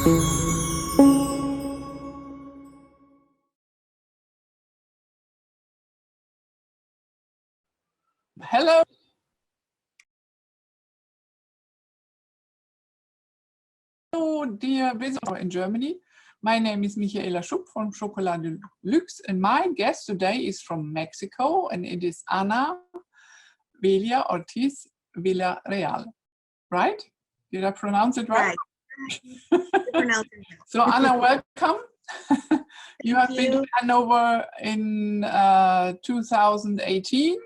Hello. Hello, dear visitor in Germany. My name is Michaela Schupp from Schokolade and my guest today is from Mexico, and it is Ana Velia Ortiz Villareal. Right? Did I pronounce it right? Right. So Ana, welcome. You have been to Hanover in 2018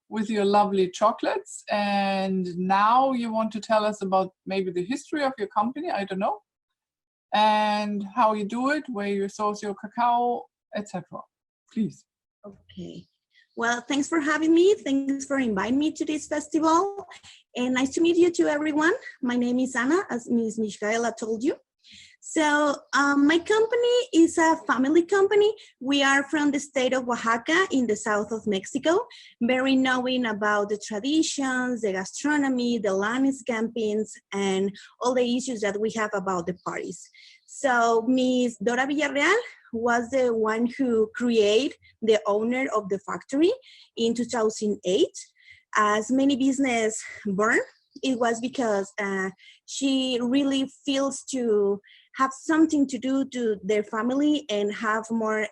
with your lovely chocolates, and now you want to tell us about maybe the history of your company, I don't know, and how you do it, where you source your cacao, etc. Please. Okay. Well, thanks for having me. Thanks for inviting me to this festival. And nice to meet you to everyone. My name is Ana, as Ms. Michaela told you. So my company is a family company. We are from the state of Oaxaca in the south of Mexico, very knowing about the traditions, the gastronomy, the landscapings, and all the issues that we have about the parties. So Ms. Dora Villarreal was the one who created the owner of the factory in 2008. As many business born, it was because she really feels to have something to do to their family and have more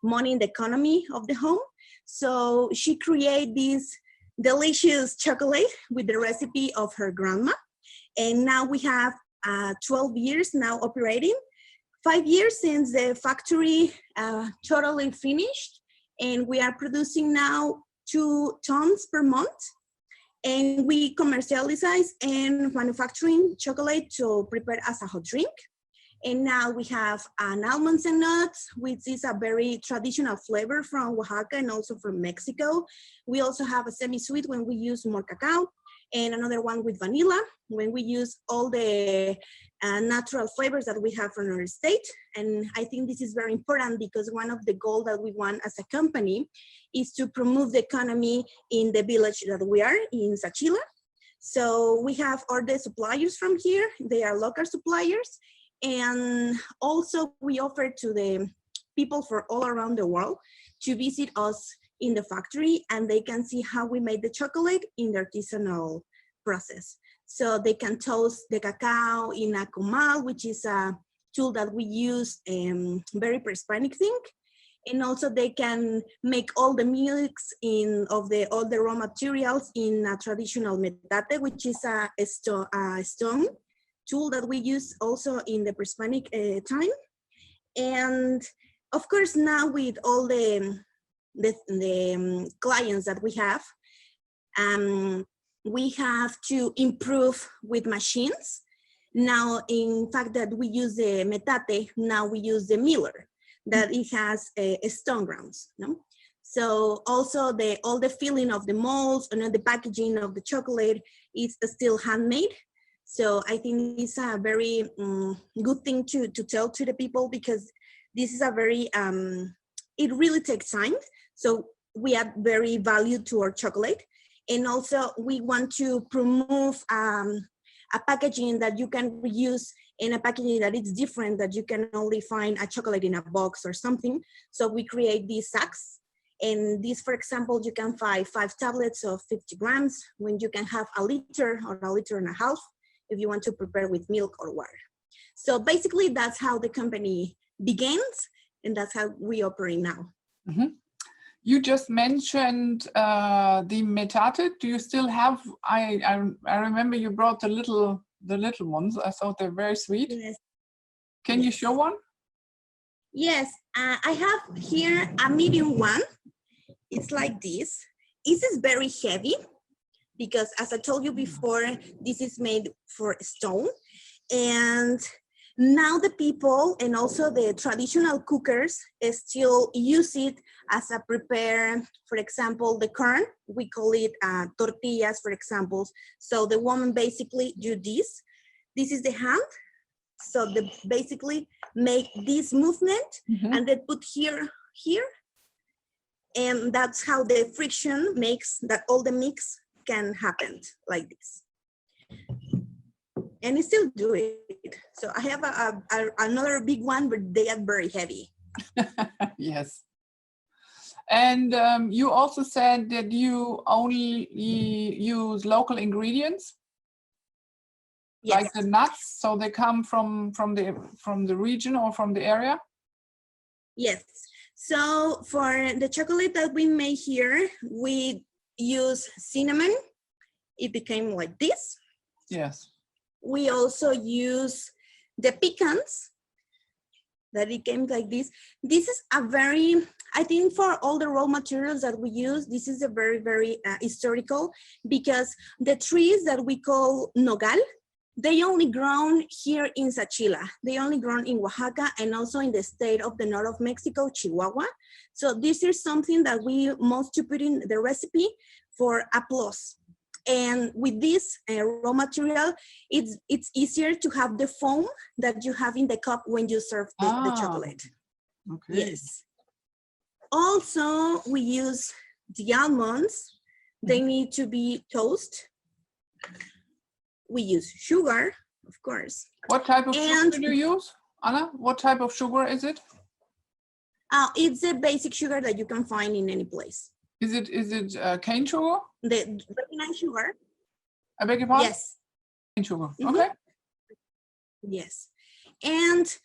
money in the economy of the home. So she created this delicious chocolate with the recipe of her grandma. And now we have 12 years now operating, 5 years since the factory totally finished. And we are producing now 2 tons per month. And we commercialize and manufacturing chocolate to prepare as a hot drink. And now we have an almonds and nuts, which is a very traditional flavor from Oaxaca and also from Mexico. We also have a semi-sweet when we use more cacao, and another one with vanilla when we use all the natural flavors that we have from our state. And I think this is very important because one of the goals that we want as a company is to promote the economy in the village that we are in Sachila. So we have all the suppliers from here. They are local suppliers. And also we offer to the people from all around the world to visit us in the factory, and they can see how we made the chocolate in the artisanal process. So they can toast the cacao in a comal, which is a tool that we use, very pre-Hispanic thing. And also they can make all the mix all the raw materials in a traditional metate, which is a stone tool that we use also in the pre-Hispanic time. And of course, now with all the clients that we have to improve with machines. Now, in fact, that we use the metate, now we use the miller, that it has stone grounds. No? So also all the filling of the molds and the packaging of the chocolate is still handmade. So I think it's a very good thing to tell to the people, because this is a very, it really takes time. So we add very value to our chocolate. And also we want to promote a packaging that you can reuse, and a packaging that is different, that you can only find a chocolate in a box or something. So we create these sacks. And these, for example, you can find 5 tablets of 50 grams when you can have a liter or a liter and a half if you want to prepare with milk or water. So basically that's how the company begins, and that's how we operate now. Mm-hmm. You just mentioned the metate. Do you still have? I remember you brought the little ones. I thought they're very sweet. Yes. Can you show one? Yes, I have here a medium one. It's like this. This is very heavy because, as I told you before, this is made for stone. And now the people and also the traditional cookers still use it as a prepare, for example, the corn, we call it tortillas, for example. So the woman basically do this. This is the hand. So they basically make this movement, mm-hmm. and they put here. And that's how the friction makes that all the mix can happen like this. and I still do it. So I have another big one, but they are very heavy. Yes. And you also said that you only use local ingredients, Yes. like the nuts, so they come from the region or from the area? Yes. So for the chocolate that we make here, we use cinnamon. It became like this. Yes. We also use the pecans, that it came like this. This is a very, I think for all the raw materials that we use, this is a very, very historical, because the trees that we call nogal, they only grown here in Sachila. They only grown in Oaxaca and also in the state of the north of Mexico, Chihuahua. So this is something that we must to put in the recipe for a plus. And with this raw material, it's easier to have the foam that you have in the cup when you serve the chocolate. Okay. Yes. Also, we use the almonds. They need to be toasted. We use sugar, of course. What type of sugar do you use, Anna? What type of sugar is it? It's a basic sugar that you can find in any place. Is it cane sugar? The refined sugar. I beg your pardon? Yes. Cane sugar. Okay. Yes. And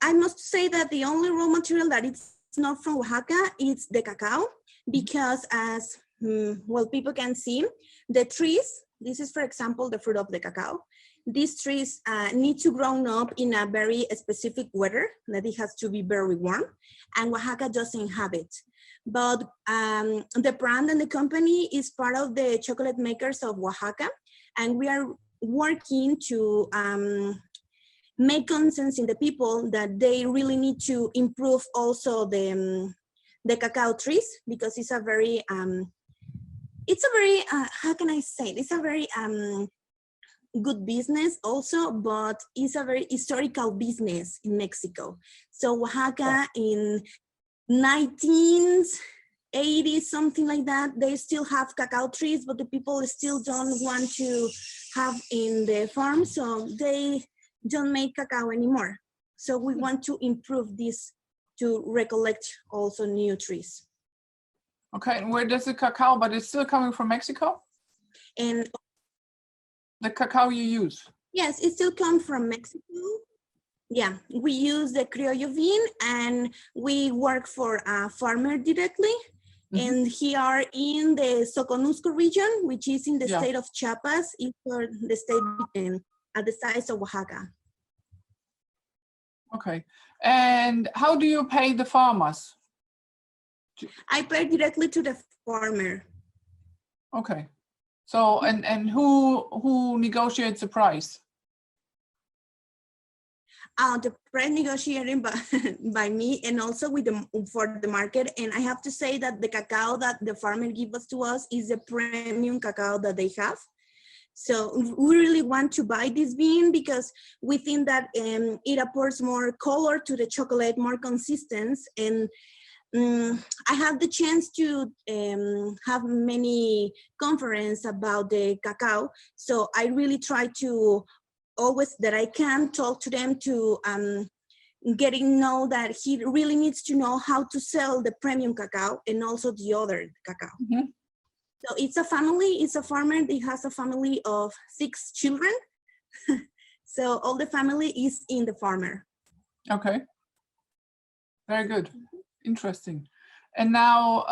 I must say that the only raw material that it's not from Oaxaca is the cacao, because as well, people can see the trees. This is, for example, the fruit of the cacao. These trees need to grow up in a very specific weather, that it has to be very warm, and Oaxaca doesn't have it. But the brand and the company is part of the chocolate makers of Oaxaca, and we are working to make consensus in the people that they really need to improve also the cacao trees, because it's a very how can I say it? It's a very good business also, but it's a very historical business in Mexico. So Oaxaca in 1980, something like that, they still have cacao trees, but the people still don't want to have in the farm, so they don't make cacao anymore. So we want to improve this to recollect also new trees. Okay, and where does the cacao, but it's still coming from Mexico? And the cacao you use? Yes, it still comes from Mexico. Yeah, we use the Criollo bean, and we work for a farmer directly. And here in the Soconusco region, which is in the state of Chiapas, it's for the state at the size of Oaxaca. Okay, and how do you pay the farmers? I pay directly to the farmer. Okay, so and who negotiates the price? The price negotiated by me, and also with for the market. And I have to say that the cacao that the farmer gives us to us is a premium cacao that they have. So we really want to buy this bean because we think that it apports more color to the chocolate, more consistency. And I have the chance to have many conferences about the cacao. So I really try to always that I can talk to them to getting know that he really needs to know how to sell the premium cacao and also the other cacao. So it's a family, it's a farmer, he has a family of 6 children. So all the family is in the farmer. Okay. Very good. Interesting. And now,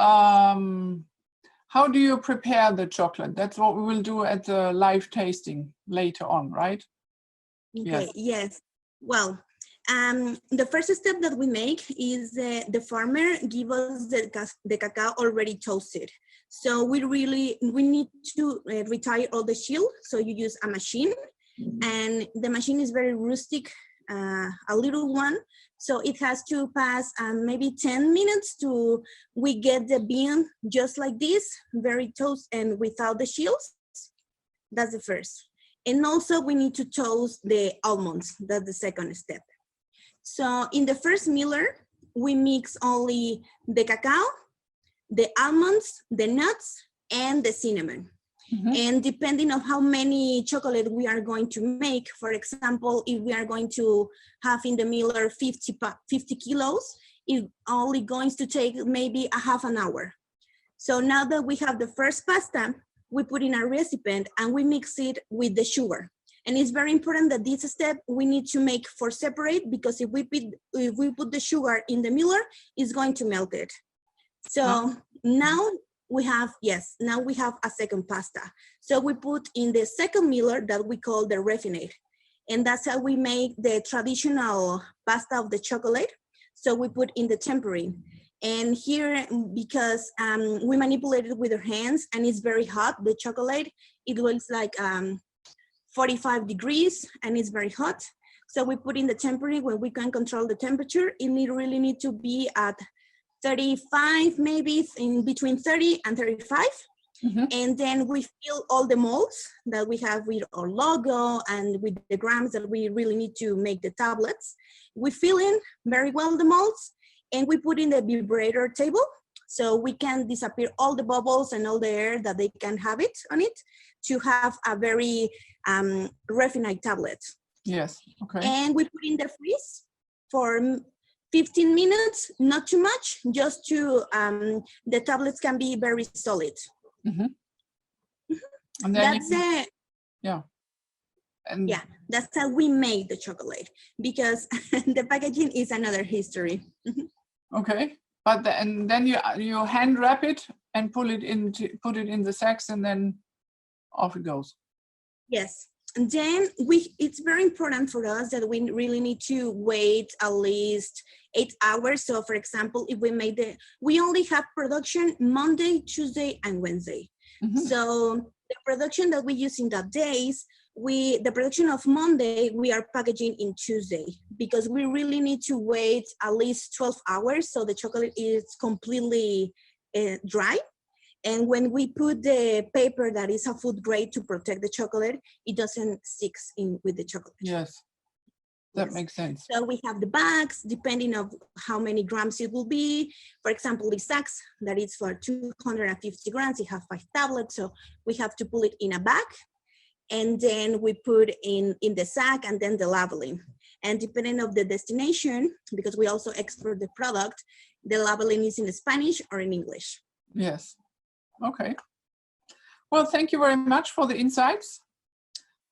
how do you prepare the chocolate? That's what we will do at the live tasting later on, right? Okay, yes. Well, the first step that we make is the farmer give us the cacao already toasted. So we need to retire all the shell. So you use a machine, and the machine is very rustic, a little one. So it has to pass maybe 10 minutes to we get the bean just like this, very toast and without the shells. That's the first. And also we need to toast the almonds. That's the second step. So in the first miller, we mix only the cacao, the almonds, the nuts, and the cinnamon. And depending on how many chocolate we are going to make, for example, if we are going to have in the miller 50 kilos, it's only going to take maybe a half an hour. So now that we have the first pasta, we put in a recipient and we mix it with the sugar. And it's very important that this step we need to make for separate, because if we put the sugar in the miller, it's going to melt it. So now we have, now we have a second pasta. So we put in the second miller that we call the refinate. And that's how we make the traditional pasta of the chocolate. So we put in the tempering. And here, because we manipulate it with our hands and it's very hot, the chocolate, it looks like 45 degrees and it's very hot. So we put in the tempering when we can control the temperature. It really need to be at 35, maybe in between 30 and 35. And then we fill all the molds that we have with our logo and with the grams that we really need to make the tablets. We fill in very well the molds and we put in the vibrator table so we can disappear all the bubbles and all the air that they can have it on it to have a very refined tablet. Yes, okay. And we put in the freeze for 15 minutes, not too much, just to, the tablets can be very solid. And then that's that's how we made the chocolate, because the packaging is another history. Okay, but then you hand wrap it and put it in the sacks and then off it goes. Yes. And then it's very important for us that we really need to wait at least 8 hours. So for example, if we only have production Monday, Tuesday, and Wednesday. So the production that we use in that days, the production of Monday, we are packaging in Tuesday, because we really need to wait at least 12 hours so the chocolate is completely dry. And when we put the paper that is a food grade to protect the chocolate, it doesn't stick in with the chocolate. Yes, that makes sense. So we have the bags, depending on how many grams it will be. For example, the sacks, that is for 250 grams, it have 5 tablets. So we have to put it in a bag. And then we put in the sack and then the labeling. And depending on the destination, because we also export the product, the labeling is in Spanish or in English. Yes. Okay. Well, thank you very much for the insights.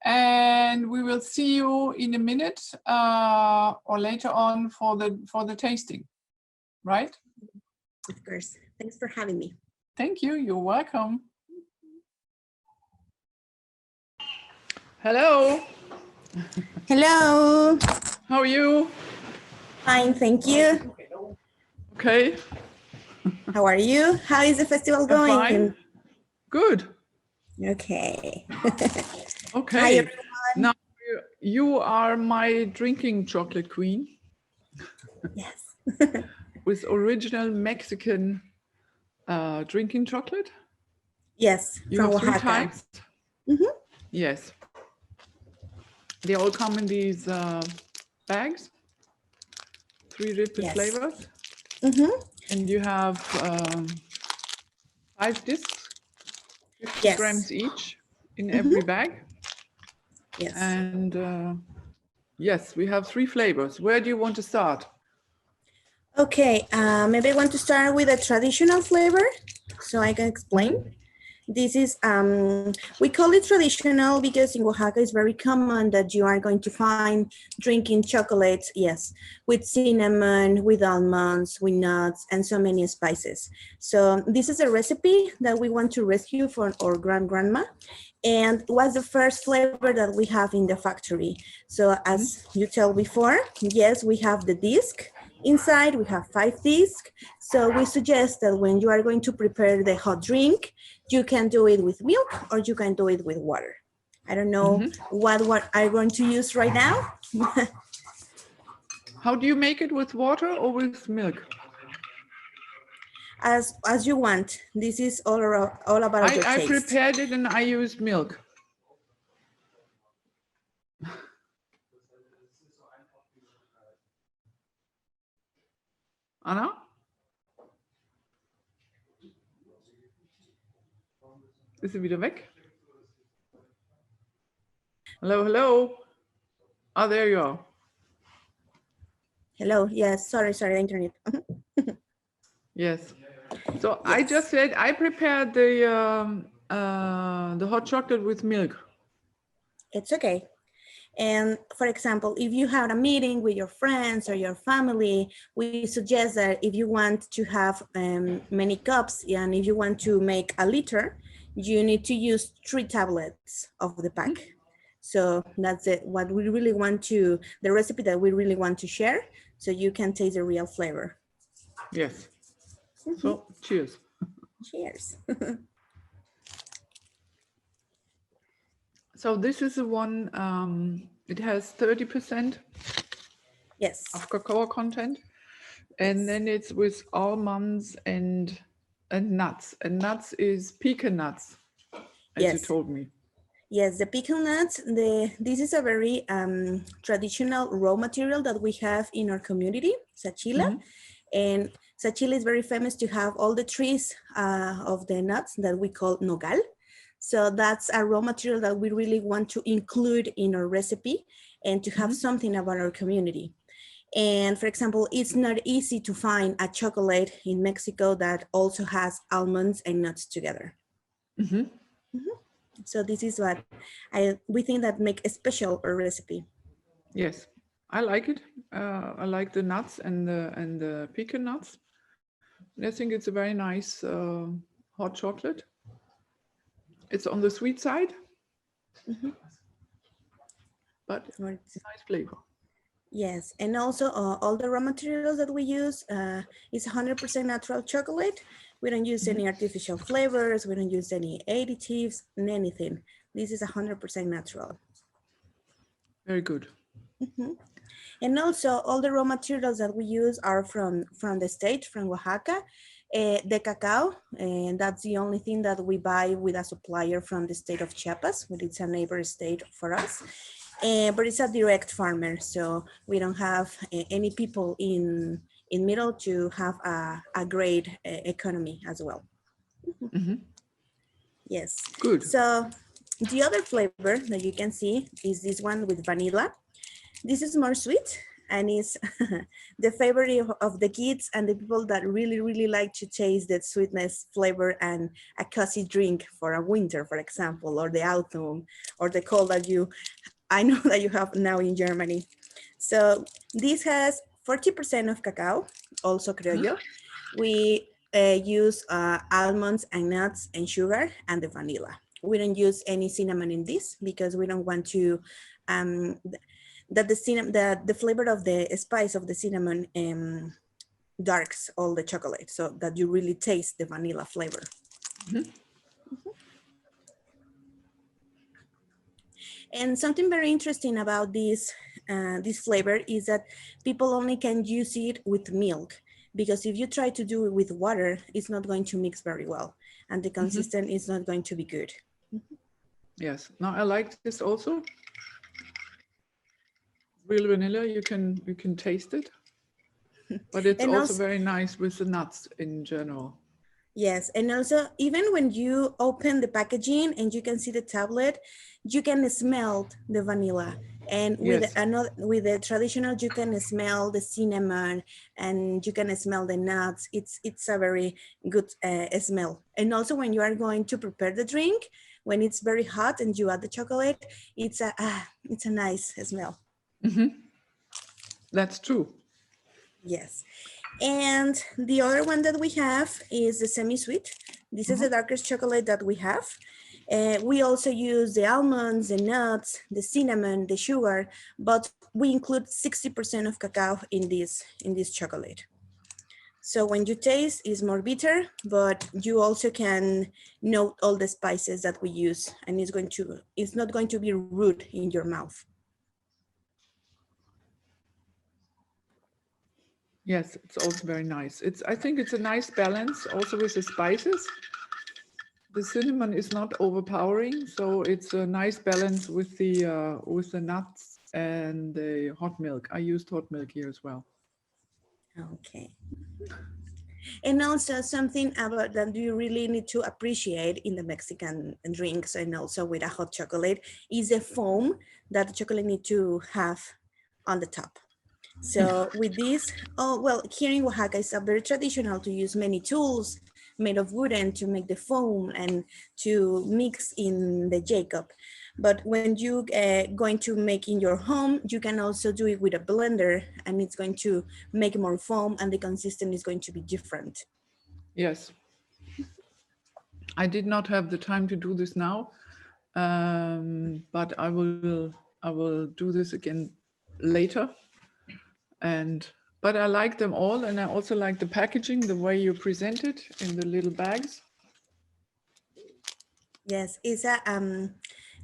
And we will see you in a minute or later on for the tasting, right? Of course. Thanks for having me. Thank you. You're welcome. Hello. Hello. How are you? Fine, thank you. Okay. How are you? How is the festival going? Fine. Good. Okay. Okay. Hi, everyone. Now you are my drinking chocolate queen. Yes. With original Mexican drinking chocolate. Yes. You have 3 types. Yes. They all come in these bags. 3 different flavors. And you have 5 discs, 50 grams each in every bag. Yes. And yes, we have 3 flavors. Where do you want to start? Okay, maybe I want to start with a traditional flavor so I can explain. This is, we call it traditional because in Oaxaca it's very common that you are going to find drinking chocolates, with cinnamon, with almonds, with nuts, and so many spices. So this is a recipe that we want to rescue for our grandma. And was the first flavor that we have in the factory. So as you tell before, yes, we have the disc. Inside, we have 5 discs. So we suggest that when you are going to prepare the hot drink, you can do it with milk or you can do it with water. I don't know what I'm going to use right now. How do you make it, with water or with milk? As you want. This is all about your taste. I prepared it and I used milk. Anna? Ist sie wieder weg? Hello, hello. Oh, there you are. Hello. Yes. Sorry. Internet. Yes. So I Yes. just said I prepared the hot chocolate with milk. It's okay. And for example, if you have a meeting with your friends or your family, we suggest that if you want to have many cups and if you want to make a liter, you need to use 3 tablets of the pack. So that's it. What we really want to, the recipe that we really want to share, so you can taste the real flavor. Yes. So cheers. Cheers. So this is the one, it has 30% Yes. of cacao content. And then it's with almonds and nuts. And nuts is pecan nuts, as you told me. Yes, the pecan nuts, this is a very traditional raw material that we have in our community, Sachila. And Sachila is very famous to have all the trees of the nuts that we call nogal. So that's a raw material that we really want to include in our recipe and to have something about our community. And for example, it's not easy to find a chocolate in Mexico that also has almonds and nuts together. So this is what we think that make a special recipe. Yes, I like it. I like the nuts and the pecan nuts. And I think it's a very nice hot chocolate. It's on the sweet side, but it's a nice flavor. Yes, and also all the raw materials that we use is 100% natural chocolate. We don't use any artificial flavors. We don't use any additives, anything. This is 100% natural. Very good. And also all the raw materials that we use are from the state, from Oaxaca. The cacao, and that's the only thing that we buy with a supplier from the state of Chiapas, which is a neighbor state for us. But it's a direct farmer, so we don't have any people in middle to have a great economy as well. Yes. Good. So the other flavor that you can see is this one with vanilla. This is more sweet and is the favorite of the kids and the people that really, really like to taste that sweetness flavor and a cozy drink for a winter, for example, or the autumn or the cold that I know that you have now in Germany. So this has 40% of cacao, also criollo. We use almonds and nuts and sugar and the vanilla. We don't use any cinnamon in this because we don't want to, that the flavor of the spice of the cinnamon darks all the chocolate so that you really taste the vanilla flavor. And something very interesting about this flavor is that people only can use it with milk, because if you try to do it with water, it's not going to mix very well and the consistency is not going to be good. Yes, now I like this also. Real vanilla, you can taste it, but it's also very nice with the nuts in general. Yes, and also even when you open the packaging and you can see the tablet, you can smell the vanilla. And with with the traditional, you can smell the cinnamon and you can smell the nuts. It's a very good smell. And also when you are going to prepare the drink, when it's very hot and you add the chocolate, it's a nice smell. That's true. Yes. And the other one that we have is the semi-sweet. This is the darkest chocolate that we have. We also use the almonds, the nuts, the cinnamon, the sugar, but we include 60% of cacao in this chocolate. So when you taste, it's more bitter, but you also can note all the spices that we use, and it's not going to be rude in your mouth. Yes, it's also very nice. I think it's a nice balance also with the spices. The cinnamon is not overpowering, so it's a nice balance with the nuts and the hot milk. I used hot milk here as well. Okay. And also something about that you really need to appreciate in the Mexican drinks and also with a hot chocolate is the foam that the chocolate need to have on the top. So with this, oh, well, here in Oaxaca, it's very traditional to use many tools made of wooden to make the foam and to mix in the Jacob. But when you going to make in your home, you can also do it with a blender and it's going to make more foam and the consistency is going to be different. Yes. I did not have the time to do this now, but I will do this again later. But I like them all, and I also like the packaging, the way you present it in the little bags. Yes, it's a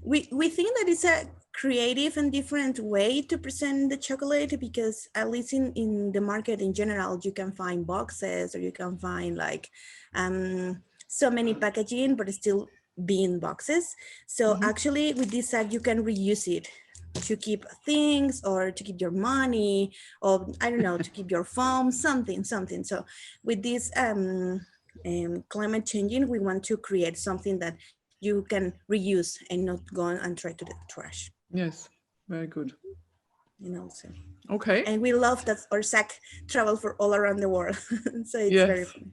we think that it's a creative and different way to present the chocolate, because at least in the market in general, you can find boxes or you can find like so many packaging, but it's still bean boxes. So actually with this sack, you can reuse it to keep things or to keep your money, or I don't know, to keep your foam, something. So with this climate changing, we want to create something that you can reuse and not go and try to the trash. Yes, very good. And also, okay. And we love that our sack travel for all around the world. So it's very fun.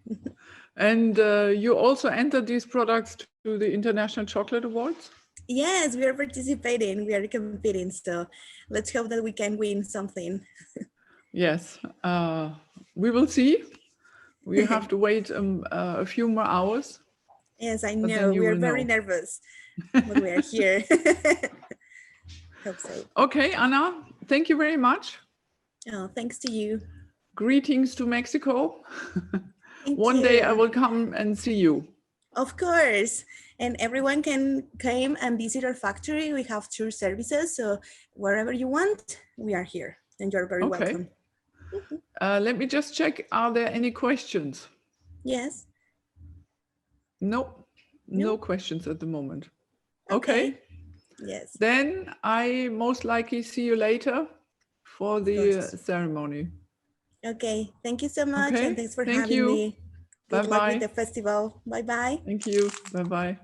And you also entered these products to the International Chocolate Awards? Yes, we are participating, we are competing. So let's hope that we can win something. Yes, we will see. We have to wait a few more hours. Yes, I know. We are very nervous, but we are here. Hope so. Okay, Ana, thank you very much. Oh, thanks to you. Greetings to Mexico. One day I will come and see you. Of course. And everyone can come and visit our factory. We have tour services. So wherever you want, we are here. And you're very welcome. Let me just check. Are there any questions? Yes. No questions at the moment. Okay. Yes. Then I most likely see you later for the ceremony. Okay. Thank you so much. Okay. And thanks for having me. Good luck with the festival. Bye-bye. Thank you. Bye-bye.